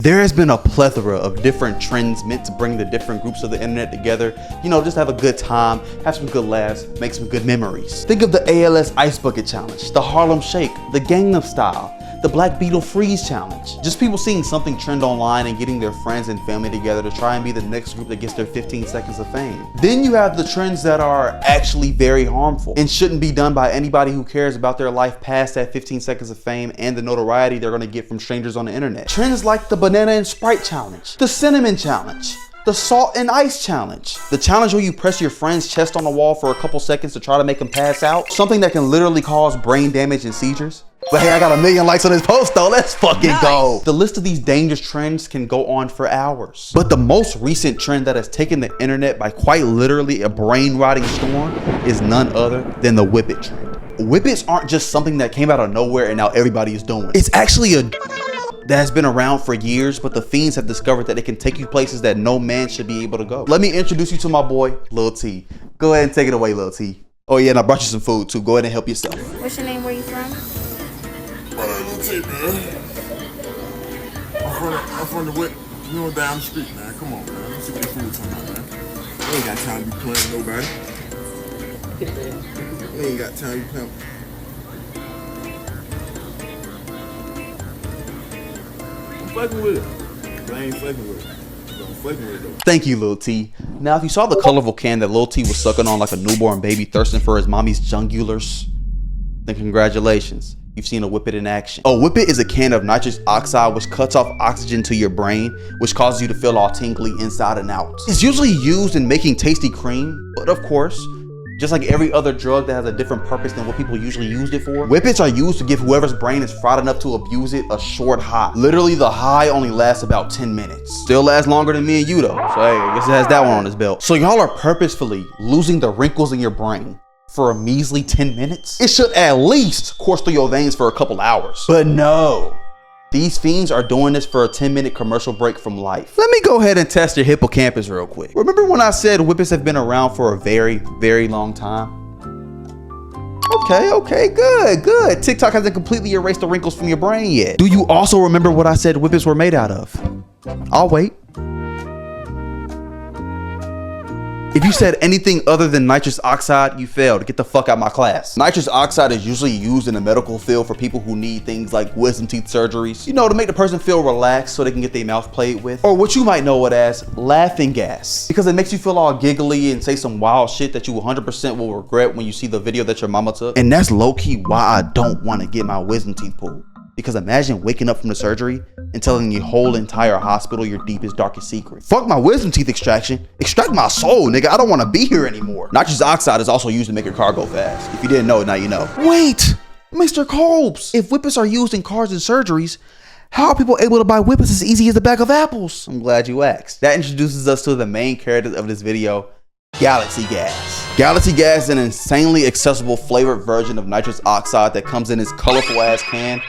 There has been a plethora of different trends meant to bring the different groups of the internet together, you know, just have a good time, have some good laughs, make some good memories. Think of the ALS Ice Bucket Challenge, the Harlem Shake, the Gangnam Style, the Black Beetle Freeze Challenge. Just people seeing something trend online and getting their friends and family together to try and be the next group that gets their 15 seconds of fame. Then you have the trends that are actually very harmful and shouldn't be done by anybody who cares about their life past that 15 seconds of fame and the notoriety they're gonna get from strangers on the internet. Trends like the Banana and Sprite Challenge, the Cinnamon Challenge, the Salt and Ice Challenge, the challenge where you press your friend's chest on the wall for a couple seconds to try to make them pass out, something that can literally cause brain damage and seizures. But hey, I got 1 million likes on this post though, let's fucking go. The list of these dangerous trends can go on for hours. But the most recent trend that has taken the internet by quite literally a brain-rotting storm is none other than the Whippet trend. Whippets aren't just something that came out of nowhere and now everybody is doing. It's actually a that has been around for years, but the fiends have discovered that it can take you places that no man should be able to go. Let me introduce you to my boy, Lil T. Go ahead and take it away, Lil T. Oh yeah, and I brought you some food too. Go ahead and help yourself. What's your name? Where you from? Lil T, man. I'm from the Whip, you know, down the street, man. Come on, man. Let's see what the food's talking about, man. I ain't got time to be playing nobody. I ain't got time to be playing. Fucking with it. But I ain't fucking with it. Don't fucking with it though. Thank you, Lil T. Now, if you saw the colorful can that Lil T was sucking on like a newborn baby thirsting for his mommy's jungulars, then congratulations. You've seen a Whippet in action. A Whippet is a can of nitrous oxide which cuts off oxygen to your brain, which causes you to feel all tingly inside and out. It's usually used in making tasty cream, but of course, just like every other drug that has a different purpose than what people usually used it for, Whippets are used to give whoever's brain is fried enough to abuse it a short high. Literally, the high only lasts about 10 minutes. Still lasts longer than me and you though, so hey, I guess it has that one on his belt. So y'all are purposefully losing the wrinkles in your brain for a measly 10 minutes? It should at least course through your veins for a couple hours. But no. These fiends are doing this for a 10-minute commercial break from life. Let me go ahead and test your hippocampus real quick. Remember when I said Whippets have been around for a very, very long time? Okay, good. TikTok hasn't completely erased the wrinkles from your brain yet. Do you also remember what I said Whippets were made out of? I'll wait. If you said anything other than nitrous oxide, you failed. Get the fuck out of my class. Nitrous oxide is usually used in the medical field for people who need things like wisdom teeth surgeries, you know, to make the person feel relaxed so they can get their mouth played with. Or what you might know it as laughing gas, because it makes you feel all giggly and say some wild shit that you 100% will regret when you see the video that your mama took. And that's low-key why I don't want to get my wisdom teeth pulled. Because imagine waking up from the surgery and telling your whole entire hospital your deepest, darkest secret. Fuck my wisdom teeth extraction. Extract my soul, nigga. I don't want to be here anymore. Nitrous oxide is also used to make your car go fast. If you didn't know, now you know. Wait, Mr. Kolbs. If Whippets are used in cars and surgeries, how are people able to buy Whippets as easy as a bag of apples? I'm glad you asked. That introduces us to the main character of this video, Galaxy Gas. Galaxy Gas is an insanely accessible flavored version of nitrous oxide that comes in this colorful ass can,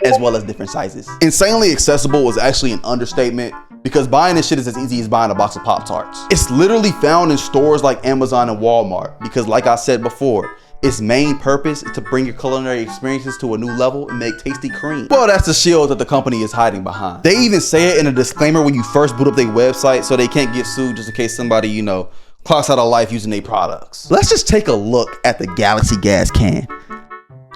as well as different sizes. Insanely accessible was actually an understatement because buying this shit is as easy as buying a box of Pop-Tarts. It's literally found in stores like Amazon and Walmart because, like I said before, its main purpose is to bring your culinary experiences to a new level and make tasty cream. Well, that's the shield that the company is hiding behind. They even say it in a disclaimer when you first boot up their website so they can't get sued just in case somebody, you know, clocks out of life using their products. Let's just take a look at the Galaxy Gas can.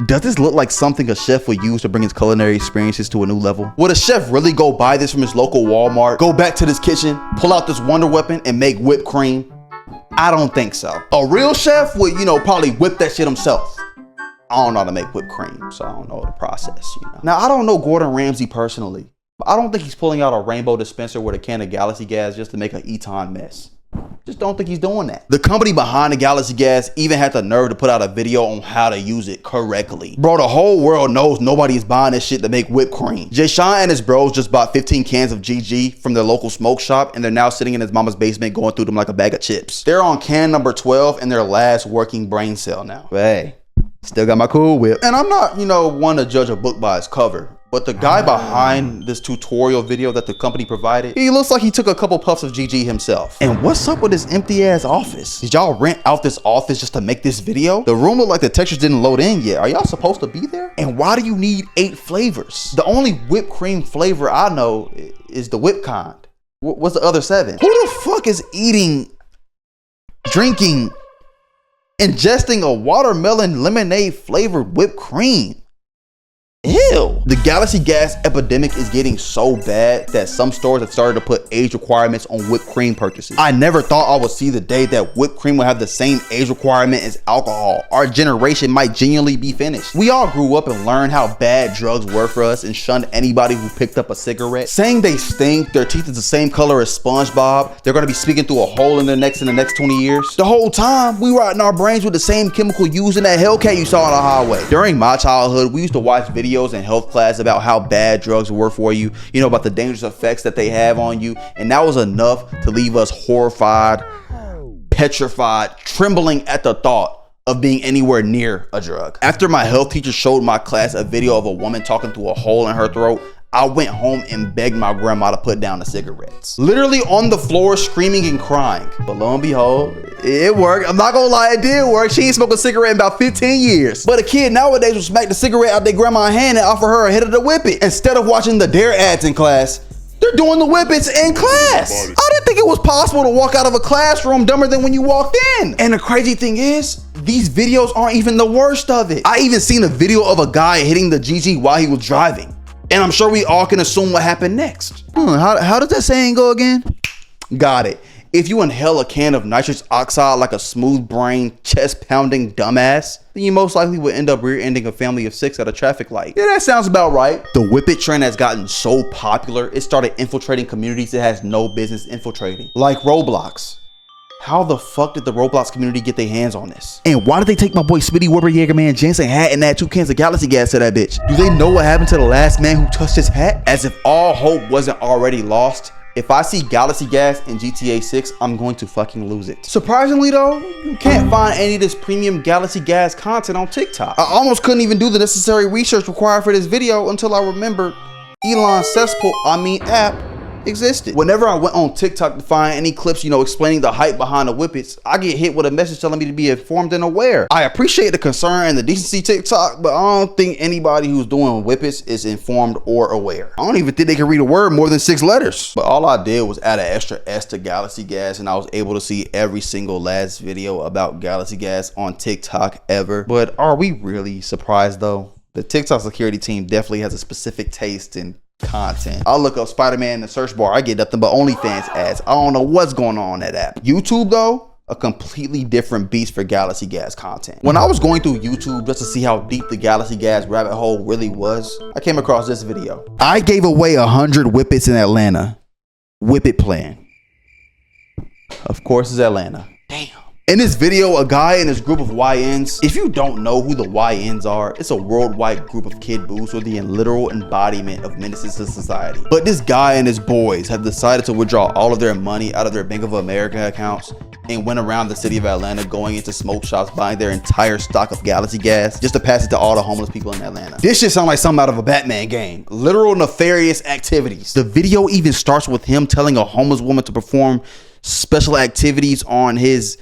Does this look like something a chef would use to bring his culinary experiences to a new level? Would a chef really go buy this from his local Walmart, go back to this kitchen, pull out this wonder weapon and make whipped cream? I don't think so. A real chef would, you know, probably whip that shit himself. I don't know how to make whipped cream, so I don't know the process, you know. Now, I don't know Gordon Ramsay personally, but I don't think he's pulling out a rainbow dispenser with a can of Galaxy Gas just to make an Eton mess. Just don't think he's doing that. The company behind the Galaxy Gas even had the nerve to put out a video on how to use it correctly. Bro, the whole world knows nobody is buying this shit to make whipped cream. Jay Sean and his bros just bought 15 cans of GG from their local smoke shop and they're now sitting in his mama's basement going through them like a bag of chips. They're on can number 12 in their last working brain cell now. But hey, still got my cool whip. And I'm not, you know, one to judge a book by its cover. But the guy behind this tutorial video that the company provided, he looks like he took a couple puffs of GG himself. And what's up with this empty ass office? Did y'all rent out this office just to make this video? The room looked like the textures didn't load in yet. Are y'all supposed to be there? And why do you need 8 flavors? The only whipped cream flavor I know is the whip kind. What's the other 7? Who the fuck is eating, drinking, ingesting a watermelon lemonade flavored whipped cream? Ew. The Galaxy Gas epidemic is getting so bad that some stores have started to put age requirements on whipped cream purchases. I never thought I would see the day that whipped cream would have the same age requirement as alcohol. Our generation might genuinely be finished. We all grew up and learned how bad drugs were for us and shunned anybody who picked up a cigarette. Saying they stink, their teeth is the same color as SpongeBob, they're gonna be speaking through a hole in their necks in the next 20 years. The whole time, we rotting our brains with the same chemical used in that Hellcat you saw on the highway. During my childhood, we used to watch videos in health class about how bad drugs were for you, you know, about the dangerous effects that they have on you, and that was enough to leave us horrified, petrified, trembling at the thought of being anywhere near a drug. After my health teacher showed my class a video of a woman talking through a hole in her throat, I went home and begged my grandma to put down the cigarettes. Literally on the floor screaming and crying. But lo and behold, it worked. I'm not gonna lie, it did work. She ain't smoked a cigarette in about 15 years. But a kid nowadays will smack the cigarette out their grandma's hand and offer her a hit of the Whippet. Instead of watching the Dare ads in class, they're doing the Whippets in class. I didn't think it was possible to walk out of a classroom dumber than when you walked in. And the crazy thing is, these videos aren't even the worst of it. I even seen a video of a guy hitting the GG while he was driving. And I'm sure we all can assume what happened next. How does that saying go again? Got it. If you inhale a can of nitrous oxide like a smooth-brained, chest-pounding dumbass, then you most likely would end up rear-ending a family of 6 at a traffic light. Yeah, that sounds about right. The Whippet trend has gotten so popular, it started infiltrating communities it has no business infiltrating. Like Roblox. How the fuck did the Roblox community get their hands on this? And why did they take my boy Smitty Weber Jägerman Jensen hat and add 2 cans of Galaxy Gas to that bitch? Do they know what happened to the last man who touched his hat? As if all hope wasn't already lost, if I see Galaxy Gas in GTA 6, I'm going to fucking lose it. Surprisingly though, you can't find any of this premium Galaxy Gas content on TikTok. I almost couldn't even do the necessary research required for this video until I remembered Elon's app existed. Whenever I went on TikTok to find any clips, you know, explaining the hype behind the Whippets, I get hit with a message telling me to be informed and aware. I appreciate the concern and the decency TikTok, but I don't think anybody who's doing Whippets is informed or aware. I don't even think they can read a word more than 6 letters. But all I did was add an extra S to Galaxy Gas, and I was able to see every single last video about Galaxy Gas on TikTok ever. But are we really surprised though? The TikTok security team definitely has a specific taste in content. I'll look up Spider-Man in the search bar, I get nothing but OnlyFans ads. I don't know what's going on in that app. YouTube though, a completely different beast for Galaxy Gas content. When I was going through YouTube just to see how deep the Galaxy Gas rabbit hole really was, I came across this video. I gave away 100 Whippets in Atlanta. Whippet plan. Of course it's Atlanta. Damn. In this video, a guy and his group of YNs, if you don't know who the YNs are, it's a worldwide group of kid boos who are the literal embodiment of menaces to society. But this guy and his boys have decided to withdraw all of their money out of their Bank of America accounts and went around the city of Atlanta going into smoke shops buying their entire stock of Galaxy Gas just to pass it to all the homeless people in Atlanta. This shit sounds like something out of a Batman game. Literal nefarious activities. The video even starts with him telling a homeless woman to perform special activities on his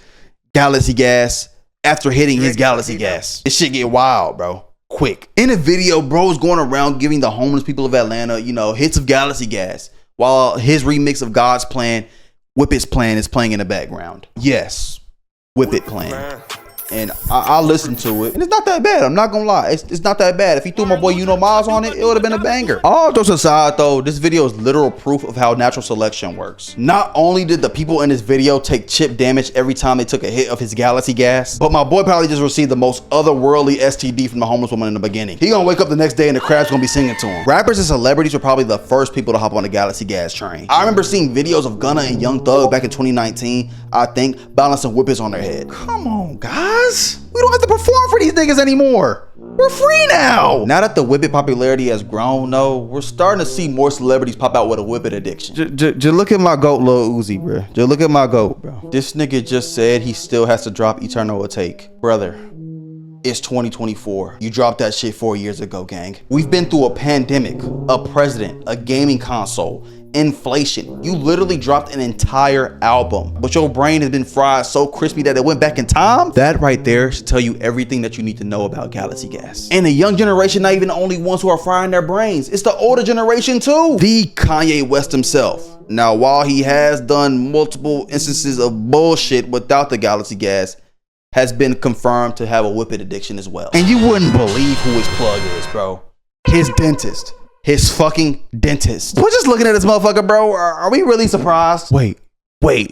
Galaxy Gas after hitting his Galaxy Gas. This shit get wild, bro. Quick. In the video, bro is going around giving the homeless people of Atlanta, you know, hits of Galaxy Gas, while his remix of God's Plan, Whippet's Plan, is playing in the background. Yes, Whippet Plan. And I listened to it, and it's not that bad. I'm not gonna lie, it's not that bad. If he threw my boy Miles on it, it would have been a banger. All jokes aside though, this video is literal proof of how natural selection works. Not only did the people in this video take chip damage every time they took a hit of his Galaxy Gas, but my boy probably just received the most otherworldly STD from the homeless woman in the beginning. He gonna wake up the next day and the crowd's gonna be singing to him. Rappers and celebrities were probably the first people to hop on the Galaxy Gas train. I remember seeing videos of Gunna and Young Thug back in 2019, I think, balancing Whippets on their head. Come on, guys. We don't have to perform for these niggas anymore. We're free now. Now that the Whippet popularity has grown, though, we're starting to see more celebrities pop out with a Whippet addiction. Just look at my goat, Lil Uzi, bro. Just look at my goat, bro. This nigga just said he still has to drop Eternal Take. Brother, it's 2024. You dropped that shit 4 years ago, gang. We've been through a pandemic, a president, a gaming console, Inflation. You literally dropped an entire album, but your brain has been fried so crispy that it went back in time? That right there should tell you everything that you need to know about galaxy gas. And the young generation, not even the only ones who are frying their brains. It's the older generation too. The Kanye West himself. Now, while he has done multiple instances of bullshit without the galaxy gas, has been confirmed to have a whippet addiction as well. And you wouldn't believe who his plug is, bro. His dentist. His fucking dentist. We're just looking at this motherfucker, bro. Are we really surprised? Wait. Is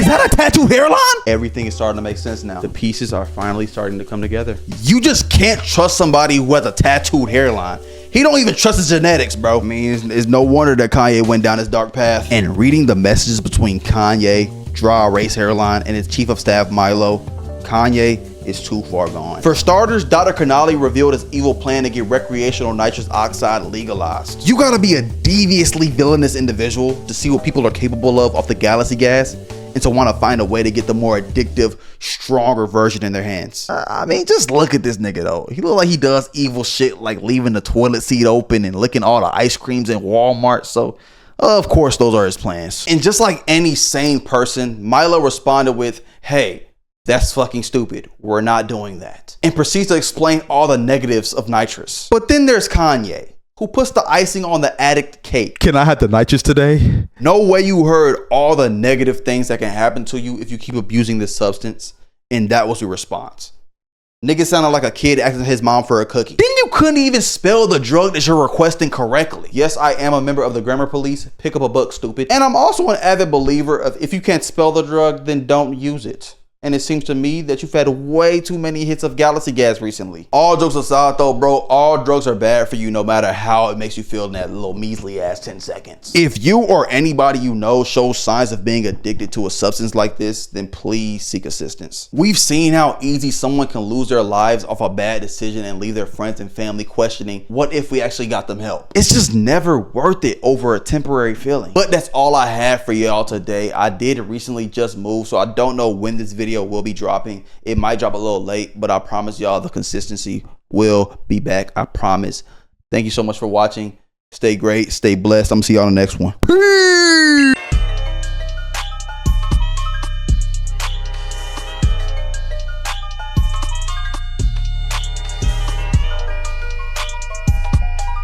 that a tattooed hairline? Everything is starting to make sense now. The pieces are finally starting to come together. You just can't trust somebody who has a tattooed hairline. He don't even trust his genetics, bro. I mean, it's no wonder that Kanye went down this dark path. And reading the messages between Kanye, dry erase hairline, and his chief of staff, Milo, Kanye is too far gone. For starters, Dr. Canali revealed his evil plan to get recreational nitrous oxide legalized. You gotta be a deviously villainous individual to see what people are capable of off the galaxy gas and to want to find a way to get the more addictive, stronger version in their hands. I mean, just look at this nigga though. He look like he does evil shit like leaving the toilet seat open and licking all the ice creams in Walmart. So of course those are his plans. And just like any sane person, Milo responded with, "Hey, that's fucking stupid. We're not doing that." And proceeds to explain all the negatives of nitrous. But then there's Kanye, who puts the icing on the addict cake. Can I have the nitrous today? No way you heard all the negative things that can happen to you if you keep abusing this substance. And that was your response. Nigga sounded like a kid asking his mom for a cookie. Then you couldn't even spell the drug that you're requesting correctly. Yes, I am a member of the grammar police. Pick up a book, stupid. And I'm also an avid believer of if you can't spell the drug, then don't use it. And it seems to me that you've had way too many hits of galaxy gas recently. All jokes aside though, bro, all drugs are bad for you no matter how it makes you feel in that little measly ass 10 seconds. If you or anybody you know shows signs of being addicted to a substance like this, then please seek assistance. We've seen how easy someone can lose their lives off a bad decision and leave their friends and family questioning, what if we actually got them help? It's just never worth it over a temporary feeling. But that's all I have for y'all today. I did recently just move, so I don't know when this video will be dropping. It might drop a little late, but I promise y'all the consistency will be back. I promise. Thank you so much for watching. Stay great, stay blessed. I'm gonna see y'all in the next one. Peace.